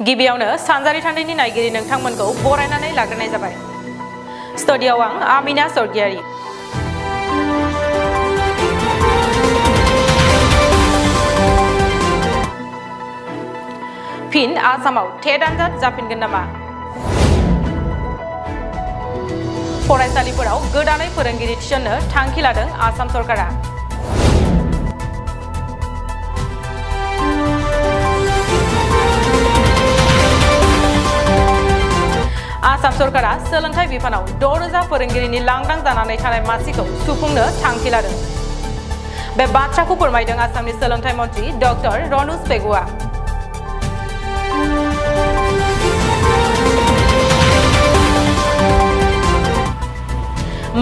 गिबियावनो सानजारि थान्दैनि नायगिरि नोंथांमोनखौ बरायनानै लाग्रोनाय जाबाय। स्टुडिय'आव आं आमिना सरगियारि। फिन आसामाव टेट आनजाद जाफिनगोन नामा? फरायसालिफोराव गोदानै फोरोंगिरि थिसननो थांखि लादों आसाम सरकारा। आसाम सरकारा सोलोंथाइ बिफानाव 6,000 फोरोंगिरिनि लांदां जानानै थानाय मासिखौ सुफुंनो थांखि लादों। बे बाथ्राखौ फोरमायदों आसामनि सोलोंथाइ मन्थ्रि डक्टर रनज पेगुआ।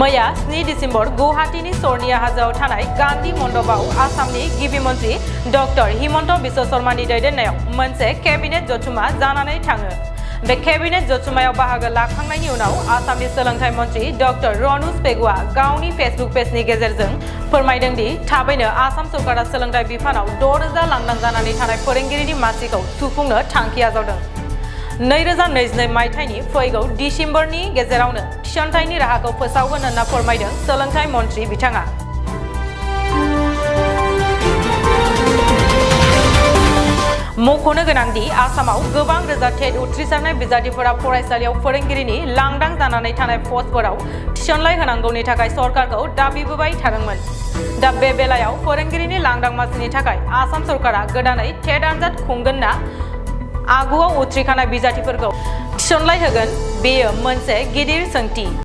मैया 7 डिसेम्बर गुवाहाटीनि सरनिया हाजोआव थानाय गान्धी मण्डपआव आसामनि गिबि मन्थ्रि डक्टर हिमन्त बिश्व शर्मानि दैदेननायाव मोनसे केबिनेट जथुमा जानानै थाङो। बे केबिनेट जथुमायाव बाहागो लाखांनायनि उनाव आसामनि सोलोंथाइ मन्थ्रि डक्टर रनज पेगुआ गावनि फेसबुक पेजनि गेजेरजों फोरमायदों दि थाबैनो आसाम सरकारा सोलोंथाइ बिफानाव 6,000 लांदां जानानै थानाय फोरोंगिरिनि मासिखौ सुफुंनो थांखि आजावदों। 2022 मायथाइनि फैगौ डिसेम्बरनि गेजेरावनो थिसनथाइनि राहाखौ फोसावगोन होनना फोरमायदों सोलोंथाइ मन्थ्रि बिथाङा। मख'नो गोनांदि आसामाव गोबां रोजा टेट उथ्रिसारनाय बिजाथिफोरा फरायसालियाव फोरोंगिरिनि लांदां जानानै थानाय पस्टफोराव थिसनलाय होनांगौनि थाखाय सरकारखौ दाबिबोबाय थादोंमोन। दा बे बेलायाव फोरोंगिरिनि लांदां मासिनि थाखाय आसाम सरकारा गोदानै टेट आनजाद खुंगोन ना आगुआव उथ्रिखानाय बिजाथिफोरखौ थिसनलाय होगोन, बेयो मोनसे गिदिर सोंथि।